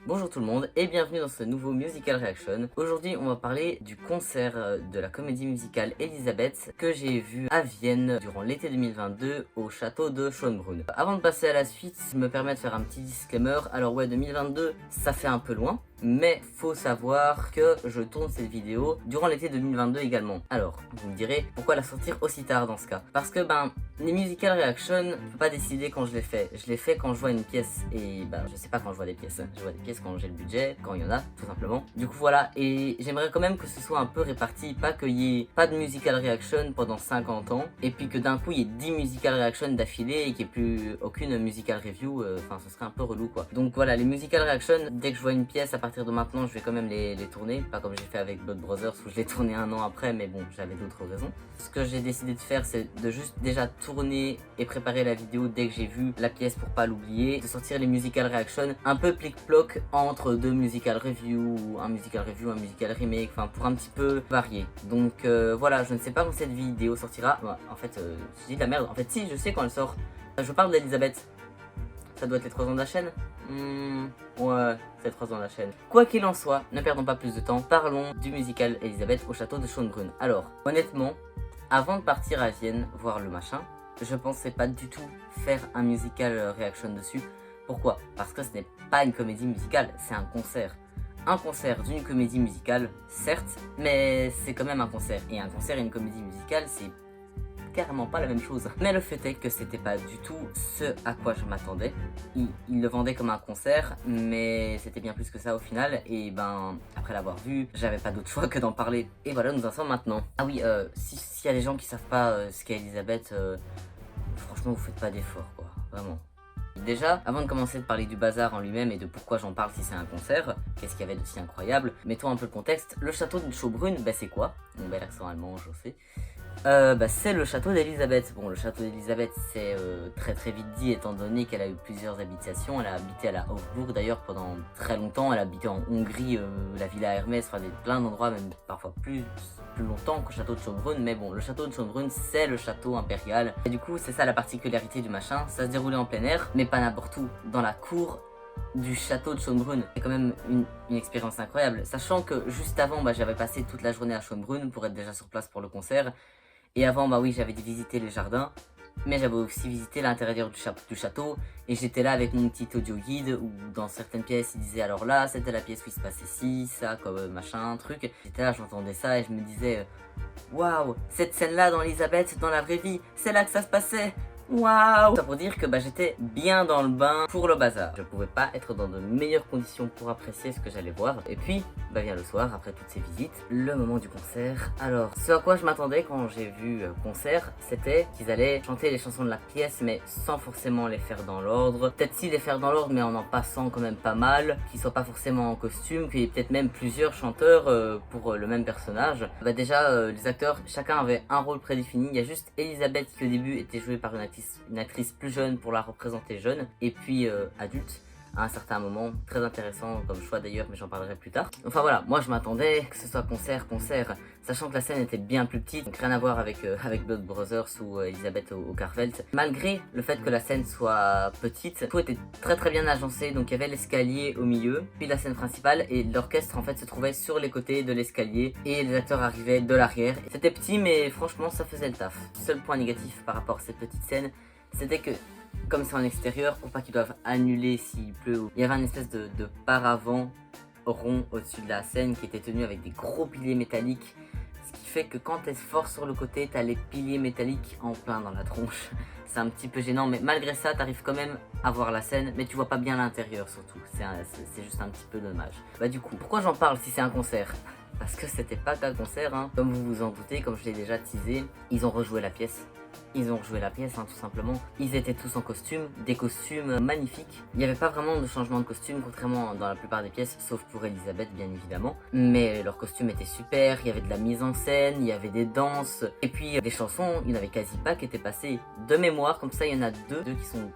Bonjour tout le monde et bienvenue dans ce nouveau Musical Reaction. Aujourd'hui on va parler du concert de la comédie musicale Elisabeth que j'ai vu à Vienne durant l'été 2022 au château de Schönbrunn. Avant de passer à la suite, je me permets de faire un petit disclaimer. Alors ouais, 2022 ça fait un peu loin, mais faut savoir que je tourne cette vidéo durant l'été 2022 également. Alors, vous me direz, pourquoi la sortir aussi tard dans ce cas? Parce que les musical reaction, je peux pas décider quand je les fais. Je les fais quand je vois une pièce et je sais pas quand je vois des pièces. Je vois des pièces quand j'ai le budget, quand il y en a, tout simplement. Du coup voilà, et j'aimerais quand même que ce soit un peu réparti, pas qu'il y ait pas de musical reaction pendant 50 ans, et puis que d'un coup il y ait 10 musical reaction d'affilée et qu'il n'y ait plus aucune musical review, enfin ce serait un peu relou quoi. Donc voilà, les musical reaction, dès que je vois une pièce à partir de maintenant, je vais quand même les tourner, pas comme j'ai fait avec Blood Brothers où je l'ai tourné un an après, mais bon, j'avais d'autres raisons. Ce que j'ai décidé de faire, c'est de juste déjà tourner et préparer la vidéo dès que j'ai vu la pièce pour pas l'oublier, de sortir les musical reaction un peu plic-ploc entre deux musical review, un musical remake, enfin pour un petit peu varier. Donc voilà, je ne sais pas quand cette vidéo sortira. En fait, je dis de la merde. En fait, si, je sais quand elle sort. Je parle d'Elisabeth. Ça doit être les 3 ans de la chaîne. Ouais, c'est les 3 ans de la chaîne. Quoi qu'il en soit, ne perdons pas plus de temps, parlons du musical Elisabeth au château de Schönbrunn. Alors, honnêtement, avant de partir à Vienne voir le machin, je pensais pas du tout faire un musical reaction dessus. Pourquoi? Parce que ce n'est pas une comédie musicale, c'est un concert. Un concert d'une comédie musicale, certes, mais c'est quand même un concert. Et un concert et une comédie musicale, c'est carrément pas la même chose. Mais le fait est que c'était pas du tout ce à quoi je m'attendais. Il le vendait comme un concert, mais c'était bien plus que ça au final. Et après l'avoir vu, j'avais pas d'autre choix que d'en parler. Et voilà, nous en sommes maintenant. Ah oui, s'il y a des gens qui savent pas ce qu'est Elisabeth, franchement, vous faites pas d'efforts, quoi. Vraiment. Déjà, avant de commencer de parler du bazar en lui-même et de pourquoi j'en parle si c'est un concert, qu'est-ce qu'il y avait de si incroyable, mettons un peu le contexte. Le château de Schönbrunn, c'est quoi? Mon bel accent allemand, je sais. C'est le château d'Elisabeth. Bon, le château d'Elisabeth, c'est très vite dit, étant donné qu'elle a eu plusieurs habitations. Elle a habité à la Hofburg d'ailleurs pendant très longtemps. Elle a habité en Hongrie, la Villa Hermès, enfin plein d'endroits, même parfois plus longtemps qu'au château de Schönbrunn. Mais bon, le château de Schönbrunn, c'est le château impérial. Et du coup, c'est ça la particularité du machin. Ça se déroulait en plein air, mais pas n'importe où, dans la cour du château de Schönbrunn. C'est quand même une expérience incroyable, sachant que juste avant, j'avais passé toute la journée à Schönbrunn pour être déjà sur place pour le concert. Et avant, oui, j'avais visité les jardins, mais j'avais aussi visité l'intérieur du château. Et j'étais là avec mon petit audio guide où dans certaines pièces, il disait alors là, c'était la pièce où il se passait ci, ça, comme machin, truc. J'étais là, j'entendais ça et je me disais, waouh, cette scène-là dans Elisabeth, dans la vraie vie, c'est là que ça se passait. Waouh! Ça pour dire que j'étais bien dans le bain pour le bazar. Je pouvais pas être dans de meilleures conditions pour apprécier ce que j'allais voir. Et puis, vient le soir, après toutes ces visites, le moment du concert. Alors, ce à quoi je m'attendais quand j'ai vu concert, c'était qu'ils allaient chanter les chansons de la pièce, mais sans forcément les faire dans l'ordre. Peut-être si les faire dans l'ordre, mais en passant quand même pas mal, qu'ils soient pas forcément en costume, qu'il y ait peut-être même plusieurs chanteurs pour le même personnage. Déjà, les acteurs, chacun avait un rôle prédéfini. Il y a juste Elisabeth qui au début était jouée par une actrice plus jeune pour la représenter jeune, et puis adulte à un certain moment, très intéressant comme choix d'ailleurs, mais j'en parlerai plus tard. Enfin voilà, moi je m'attendais que ce soit concert, sachant que la scène était bien plus petite, donc rien à voir avec Blood Brothers ou Elisabeth au Carvelt. Malgré le fait que la scène soit petite, tout était très bien agencé, donc il y avait l'escalier au milieu, puis la scène principale, et l'orchestre en fait se trouvait sur les côtés de l'escalier, et les acteurs arrivaient de l'arrière. C'était petit, mais franchement ça faisait le taf. Seul point négatif par rapport à cette petite scène, c'était que comme c'est en extérieur, pour pas qu'ils doivent annuler s'il pleut, il y avait un espèce de paravent rond au-dessus de la scène qui était tenu avec des gros piliers métalliques, ce qui fait que quand t'es fort sur le côté, t'as les piliers métalliques en plein dans la tronche. C'est un petit peu gênant, mais malgré ça, t'arrives quand même à voir la scène, mais tu vois pas bien l'intérieur surtout. C'est juste un petit peu dommage. Du coup, pourquoi j'en parle si c'est un concert? Parce que c'était pas qu'un concert, hein. Comme vous vous en doutez, comme je l'ai déjà teasé, ils ont rejoué la pièce. Ils ont rejoué la pièce, tout simplement. Ils étaient tous en costume, des costumes magnifiques. Il n'y avait pas vraiment de changement de costume, contrairement dans la plupart des pièces, sauf pour Elisabeth, bien évidemment. Mais leur costume était super, il y avait de la mise en scène, il y avait des danses. Et puis, des chansons, il n'y en avait quasi pas qui étaient passées de mémoire. Comme ça, il y en a deux qui sont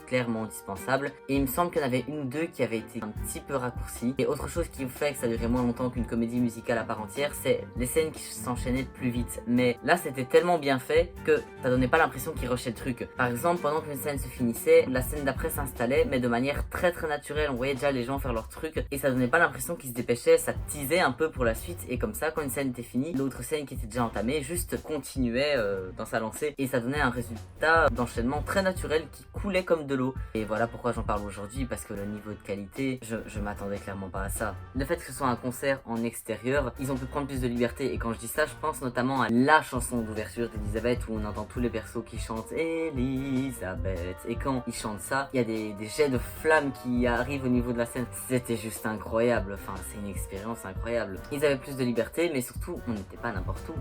clairement indispensables. Et il me semble qu'il y en avait une ou deux qui avaient été un petit peu raccourcies. Et autre chose qui fait que ça durait moins longtemps qu'une comédie musicale à part entière, c'est les scènes qui s'enchaînaient plus vite. Mais là, c'était tellement bien fait que ça donnait pas l'impression qu'ils rushaient le truc. Par exemple, pendant qu'une scène se finissait, la scène d'après s'installait, mais de manière très naturelle. On voyait déjà les gens faire leur truc et ça donnait pas l'impression qu'ils se dépêchaient, ça teasait un peu pour la suite. Et comme ça, quand une scène était finie, l'autre scène qui était déjà entamée juste continuait dans sa lancée et ça donnait un résultat d'enchaînement très naturel qui coulait comme de l'eau. Et voilà pourquoi j'en parle aujourd'hui, parce que le niveau de qualité, je m'attendais clairement pas à ça. Le fait que ce soit un concert en extérieur, ils ont pu prendre plus de liberté. Et quand je dis ça, je pense notamment à la chanson d'ouverture d'Elisabeth où on entend tous les persos qui chantent Elisabeth. Et quand ils chantent ça, il y a des jets de flammes qui arrivent au niveau de la scène. C'était juste incroyable. Enfin, c'est une expérience incroyable. Ils avaient plus de liberté, mais surtout, on n'était pas n'importe où.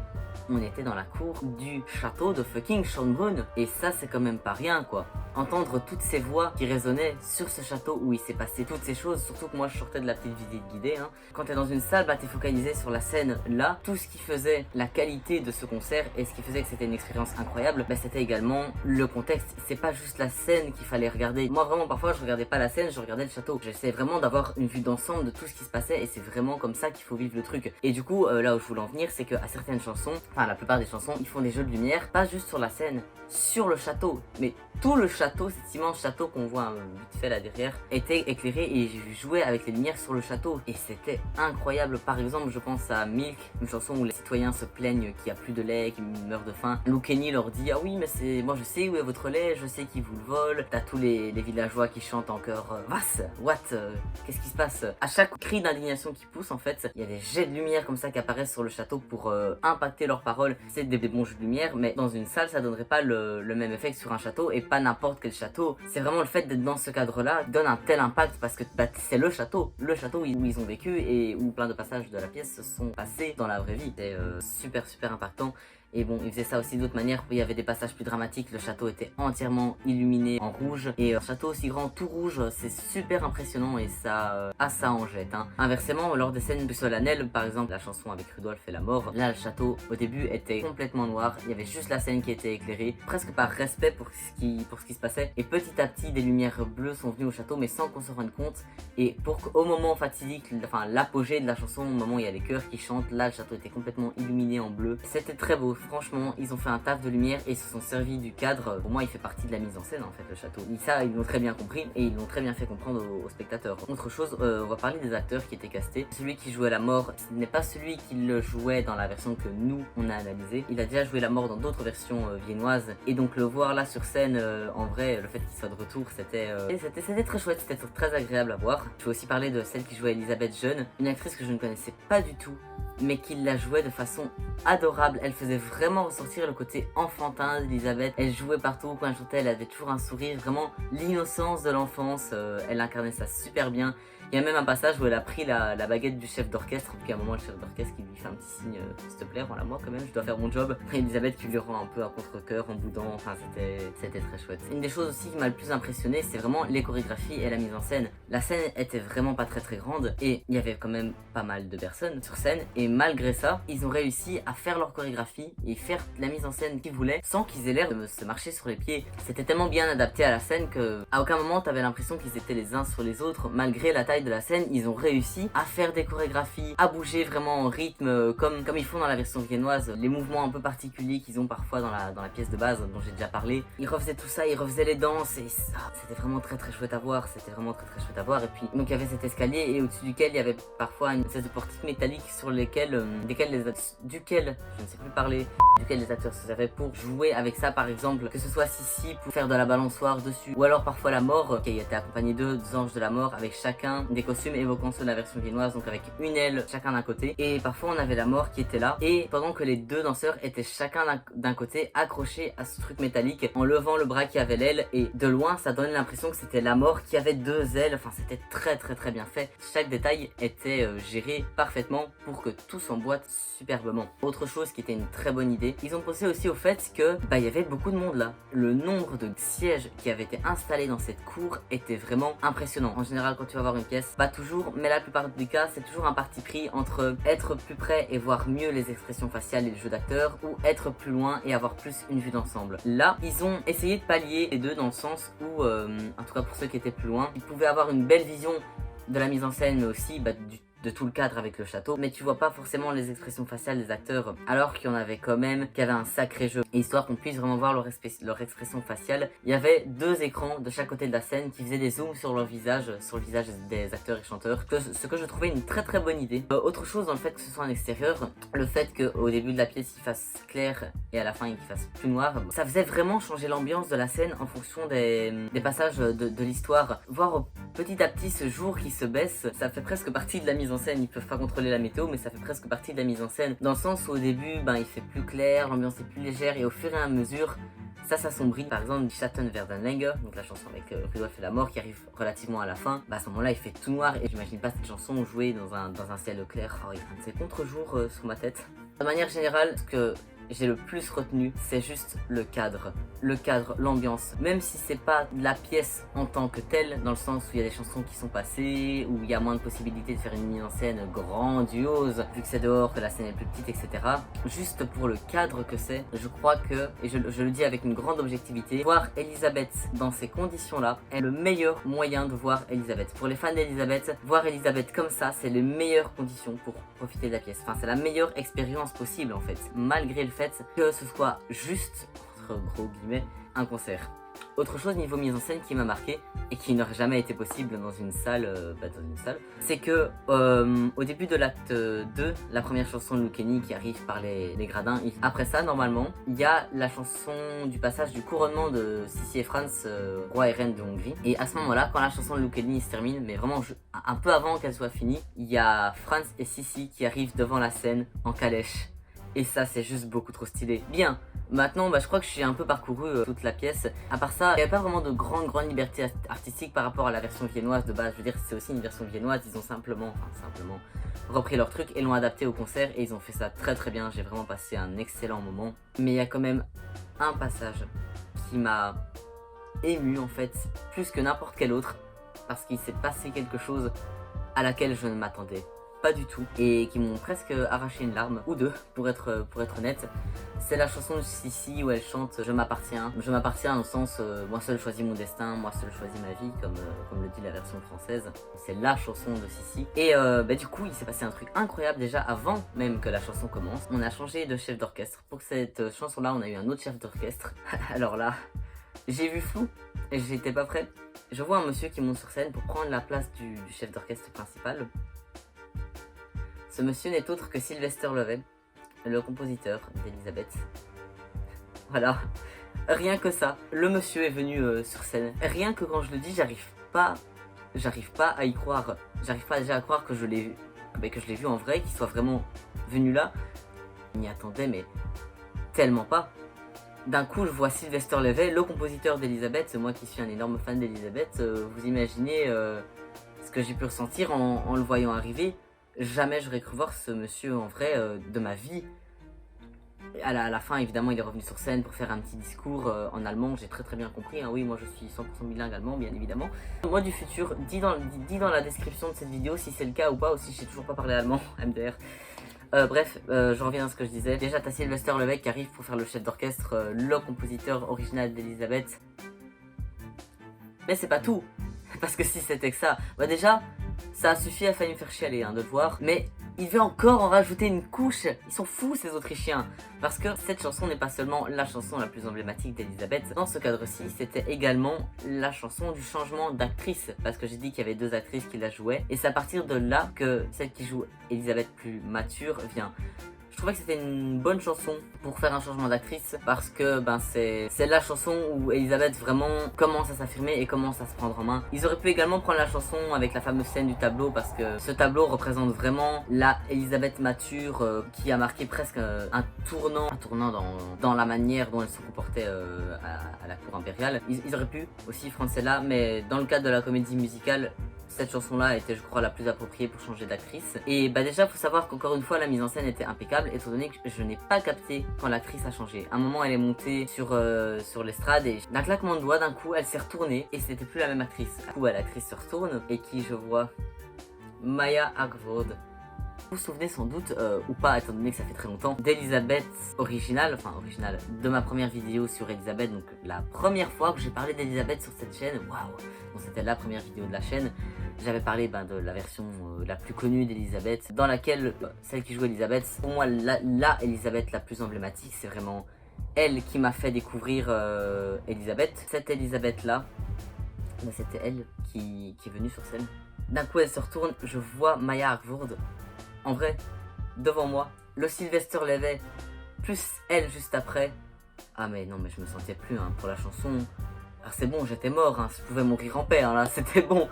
On était dans la cour du château de fucking Schönbrunn. Et ça, c'est quand même pas rien, quoi. Entendre toutes ces voix qui résonnaient sur ce château où il s'est passé toutes ces choses, surtout que moi je sortais de la petite visite guidée. Quand t'es dans une salle, bah t'es focalisé sur la scène là. Tout ce qui faisait la qualité de ce concert et ce qui faisait que c'était une expérience incroyable, bah c'était également le contexte. C'est pas juste la scène qu'il fallait regarder. Moi vraiment parfois je regardais pas la scène, je regardais le château. J'essayais vraiment d'avoir une vue d'ensemble de tout ce qui se passait et c'est vraiment comme ça qu'il faut vivre le truc. Et du coup là où je voulais en venir, c'est qu'à certaines chansons, enfin la plupart des chansons, ils font des jeux de lumière, pas juste sur la scène, sur le château, mais tout le château, cet immense château qu'on voit vite fait là derrière, était éclairé et j'ai joué avec les lumières sur le château et c'était incroyable. Par exemple, je pense à Milk, une chanson où les citoyens se plaignent qu'il n'y a plus de lait, qu'ils meurent de faim. Lou Kenny leur dit ah oui mais moi je sais où est votre lait, je sais qui vous le vole. T'as tous les villageois qui chantent en chœur what, qu'est-ce qui se passe. À chaque cri d'indignation qui pousse en fait, il y a des jets de lumière comme ça qui apparaissent sur le château pour impacter leurs paroles. C'est des bons jeux de lumière, mais dans une salle ça donnerait pas le même effet que sur un château et pas n'importe quel château. C'est vraiment le fait d'être dans ce cadre-là donne un tel impact parce que bah, c'est le château où ils ont vécu et où plein de passages de la pièce se sont passés dans la vraie vie. C'est super impactant. Et bon, ils faisaient ça aussi d'autres manières. Il y avait des passages plus dramatiques. Le château était entièrement illuminé en rouge. Et un château aussi grand, tout rouge, c'est super impressionnant et ça en jette. Inversement, lors des scènes plus solennelles, par exemple la chanson avec Rudolf et la mort, là le château au début était complètement noir. Il y avait juste la scène qui était éclairée, presque par respect pour ce qui se passait. Et petit à petit, des lumières bleues sont venues au château, mais sans qu'on se rende compte. Et pour qu'au moment fatidique, enfin l'apogée de la chanson, au moment où il y a les chœurs qui chantent, là le château était complètement illuminé en bleu. C'était très beau. Franchement, ils ont fait un taf de lumière et ils se sont servis du cadre. Pour moi, il fait partie de la mise en scène en fait, le château. Et ça, ils l'ont très bien compris et ils l'ont très bien fait comprendre aux spectateurs. Autre chose, on va parler des acteurs qui étaient castés. Celui qui jouait la mort, ce n'est pas celui qui le jouait dans la version que nous, on a analysée. Il a déjà joué la mort dans d'autres versions viennoises. Et donc le voir là sur scène, en vrai, le fait qu'il soit de retour, c'était très chouette, c'était très agréable à voir. Je vais aussi parler de celle qui jouait Elisabeth jeune, une actrice que je ne connaissais pas du tout, mais qui la jouait de façon adorable. Elle faisait vraiment ressortir le côté enfantin d'Elisabeth. Elle jouait partout, quand elle chantait, elle avait toujours un sourire, vraiment l'innocence de l'enfance. Elle incarnait ça super bien. Il y a même un passage où elle a pris la baguette du chef d'orchestre, puis à un moment le chef d'orchestre qui lui fait un petit signe, s'il te plaît, rends-la moi quand même, je dois faire mon job. Et Elisabeth qui lui rend un peu à contre-cœur en boudant, enfin c'était très chouette. Une des choses aussi qui m'a le plus impressionné, c'est vraiment les chorégraphies et la mise en scène. La scène était vraiment pas très grande et il y avait quand même pas mal de personnes sur scène et malgré ça, ils ont réussi à faire leur chorégraphie et faire la mise en scène qu'ils voulaient sans qu'ils aient l'air de se marcher sur les pieds. C'était tellement bien adapté à la scène que à aucun moment t'avais l'impression qu'ils étaient les uns sur les autres. Malgré la taille de la scène, ils ont réussi à faire des chorégraphies, à bouger vraiment en rythme comme ils font dans la version viennoise, les mouvements un peu particuliers qu'ils ont parfois dans la pièce de base dont j'ai déjà parlé. Ils refaisaient tout ça, ils refaisaient les danses et ça, c'était vraiment très chouette à voir, c'était vraiment très chouette à voir. Et puis donc il y avait cet escalier et au-dessus duquel il y avait parfois une espèce de portique métallique sur duquel je ne sais plus parler, duquel les acteurs se servaient pour jouer avec ça, par exemple que ce soit Sissi pour faire de la balançoire dessus, ou alors parfois la mort qui était accompagnée de deux anges de la mort avec chacun des costumes évoquant ceux de la version viennoise, donc avec une aile chacun d'un côté. Et parfois on avait la mort qui était là et pendant que les deux danseurs étaient chacun d'un côté accrochés à ce truc métallique en levant le bras qui avait l'aile, et de loin ça donnait l'impression que c'était la mort qui avait deux ailes. Enfin c'était très bien fait, chaque détail était géré parfaitement pour que tout s'emboîte superbement. Autre chose qui était une très bonne idée, ils ont pensé aussi au fait que il y avait beaucoup de monde là. Le nombre de sièges qui avaient été installés dans cette cour était vraiment impressionnant. En général quand tu vas voir une pièce pièce. Pas toujours, mais la plupart des cas, c'est toujours un parti pris entre être plus près et voir mieux les expressions faciales et le jeu d'acteur, ou être plus loin et avoir plus une vue d'ensemble. Là, ils ont essayé de pallier les deux dans le sens où, en tout cas pour ceux qui étaient plus loin, ils pouvaient avoir une belle vision de la mise en scène, mais aussi de tout le cadre avec le château, mais tu vois pas forcément les expressions faciales des acteurs, alors qu'il y en avait quand même, qu'il y avait un sacré jeu. Et histoire qu'on puisse vraiment voir leur expression faciale, il y avait 2 écrans de chaque côté de la scène qui faisaient des zooms sur leur visage, sur le visage des acteurs et chanteurs, ce que je trouvais une très bonne idée. Autre chose dans le fait que ce soit en extérieur, le fait qu'au début de la pièce il fasse clair et à la fin il fasse plus noir, ça faisait vraiment changer l'ambiance de la scène en fonction des passages de l'histoire. Voir petit à petit ce jour qui se baisse, ça fait presque partie de la mise en scène. Ils peuvent pas contrôler la météo, mais ça fait presque partie de la mise en scène, dans le sens où au début il fait plus clair, l'ambiance est plus légère, et au fur et à mesure ça s'assombrit. Par exemple, Schatten werden länger, donc la chanson avec Rudolf et la mort qui arrive relativement à la fin, à ce moment là il fait tout noir et j'imagine pas cette chanson jouée dans un ciel clair. Oh, il y a un de ces contre-jours sur ma tête. De manière générale, ce que j'ai le plus retenu, c'est juste le cadre, l'ambiance. Même si c'est pas la pièce en tant que telle, dans le sens où il y a des chansons qui sont passées, où il y a moins de possibilités de faire une mise en scène grandiose, vu que c'est dehors, que la scène est plus petite, etc. Juste pour le cadre que c'est, je crois que, et je le dis avec une grande objectivité, voir Elisabeth dans ces conditions-là est le meilleur moyen de voir Elisabeth. Pour les fans d'Elisabeth, voir Elisabeth comme ça, c'est les meilleures conditions pour profiter de la pièce. Enfin, c'est la meilleure expérience possible en fait, malgré le fait que ce soit juste, entre gros guillemets, un concert. Autre chose niveau mise en scène qui m'a marqué et qui n'aurait jamais été possible dans une salle, c'est que au début de l'acte 2, la première chanson de Lucchini qui arrive par les gradins, après ça normalement il y a la chanson du passage du couronnement de Sissi et Franz, roi et reine de Hongrie, et à ce moment là quand la chanson de Lucchini se termine, mais vraiment un peu avant qu'elle soit finie, il y a Franz et Sissi qui arrivent devant la scène en calèche. Et ça c'est juste beaucoup trop stylé. Bien, maintenant je crois que j'ai un peu parcouru toute la pièce. À part ça, il n'y avait pas vraiment de grande liberté artistique par rapport à la version viennoise de base. Je veux dire, c'est aussi une version viennoise, ils ont simplement repris leur truc et l'ont adapté au concert, et ils ont fait ça très bien. J'ai vraiment passé un excellent moment. Mais il y a quand même un passage qui m'a ému en fait, plus que n'importe quel autre, parce qu'il s'est passé quelque chose à laquelle je ne m'attendais pas du tout, et qui m'ont presque arraché une larme ou deux pour être honnête. C'est la chanson de Sissi où elle chante Je m'appartiens dans le sens moi seul choisis mon destin, moi seul choisis ma vie, comme le dit la version française. C'est la chanson de Sissi, et du coup il s'est passé un truc incroyable. Déjà avant même que la chanson commence, on a changé de chef d'orchestre. Pour cette chanson là on a eu un autre chef d'orchestre. Alors là j'ai vu flou et j'étais pas prêt. Je vois un monsieur qui monte sur scène pour prendre la place du chef d'orchestre principal. Ce monsieur n'est autre que Sylvester Levay, le compositeur d'Elisabeth. Voilà, rien que ça, le monsieur est venu sur scène. Rien que quand je le dis, j'arrive pas à y croire. J'arrive pas déjà à croire que je l'ai vu en vrai, qu'il soit vraiment venu là. Je m'y attendais mais tellement pas. D'un coup, je vois Sylvester Levay, le compositeur d'Elisabeth. Moi qui suis un énorme fan d'Elisabeth, vous imaginez ce que j'ai pu ressentir en le voyant arriver. Jamais j'aurais cru voir ce monsieur en vrai de ma vie. À la fin, évidemment, il est revenu sur scène pour faire un petit discours en allemand. J'ai très bien compris. Hein. Oui, moi je suis 100% bilingue allemand, bien évidemment. Moi du futur, dis dans la description de cette vidéo si c'est le cas ou pas, ou si je sais toujours pas parler allemand, MDR. Bref, je reviens à ce que je disais. Déjà, t'as Sylvester Levay qui arrive pour faire le chef d'orchestre, le compositeur original d'Elisabeth. Mais c'est pas tout. Parce que si c'était que ça, déjà, ça a suffi, à failli me faire chialer de le voir. Mais il veut encore en rajouter une couche. Ils sont fous ces Autrichiens. Parce que cette chanson n'est pas seulement la chanson la plus emblématique d'Elisabeth. Dans ce cadre-ci, c'était également la chanson du changement d'actrice. Parce que j'ai dit qu'il y avait 2 actrices qui la jouaient. Et c'est à partir de là que celle qui joue Elisabeth plus mature vient. Je trouvais que c'était une bonne chanson pour faire un changement d'actrice, parce que c'est la chanson où Elisabeth vraiment commence à s'affirmer et commence à se prendre en main. Ils auraient pu également prendre la chanson avec la fameuse scène du tableau, parce que ce tableau représente vraiment la Elisabeth mature qui a marqué presque un tournant dans la manière dont elle se comportait à la cour impériale. Ils auraient pu aussi Francella, mais dans le cadre de la comédie musicale, cette chanson-là était, je crois, la plus appropriée pour changer d'actrice. Et bah déjà, faut savoir qu'encore une fois, la mise en scène était impeccable, étant donné que je n'ai pas capté quand l'actrice a changé. À un moment, elle est montée sur l'estrade et d'un claquement de doigts, d'un coup, elle s'est retournée et c'était plus la même actrice. Du coup, l'actrice se retourne et qui je vois, Maya Hagvord. Vous vous souvenez sans doute, ou pas étant donné que ça fait très longtemps, d'Elisabeth originale, de ma première vidéo sur Elisabeth, donc la première fois que j'ai parlé d'Elisabeth sur cette chaîne, waouh, bon, c'était la première vidéo de la chaîne, j'avais parlé de la version la plus connue d'Elisabeth, dans laquelle celle qui joue Elisabeth, pour moi la Elisabeth la plus emblématique, c'est vraiment elle qui m'a fait découvrir Elisabeth. Cette Elisabeth là, c'était elle qui est venue sur scène. D'un coup elle se retourne, je vois Maya Hagvord. En vrai, devant moi, le Sylvester Levay, plus elle juste après. Ah mais non, mais je me sentais plus pour la chanson. Ah c'est bon, j'étais mort, je pouvais mourir en paix, là, c'était bon.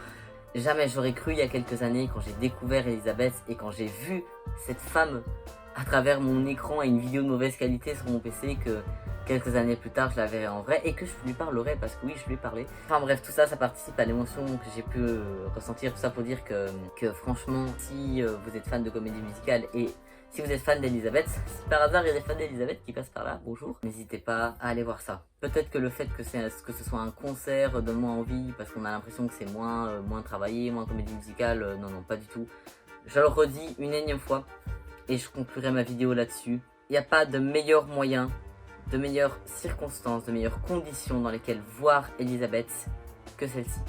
Jamais j'aurais cru il y a quelques années, quand j'ai découvert Elisabeth et quand j'ai vu cette femme à travers mon écran et une vidéo de mauvaise qualité sur mon PC, que quelques années plus tard je la verrai en vrai et que je lui parlerai, parce que oui, je lui ai parlé. Enfin bref, tout ça, ça participe à l'émotion que j'ai pu ressentir. Tout ça pour dire que franchement, si vous êtes fan de comédie musicale et si vous êtes fan d'Elisabeth, si par hasard il y a des fans d'Elisabeth qui passent par là, bonjour, n'hésitez pas à aller voir ça. Peut-être que le fait que ce soit un concert donne moins envie parce qu'on a l'impression que c'est moins travaillé, moins comédie musicale. Non, pas du tout. Je le redis une énième fois et je conclurai ma vidéo là-dessus. Il n'y a pas de meilleur moyen, de meilleures circonstances, de meilleures conditions dans lesquelles voir Elisabeth que celle-ci.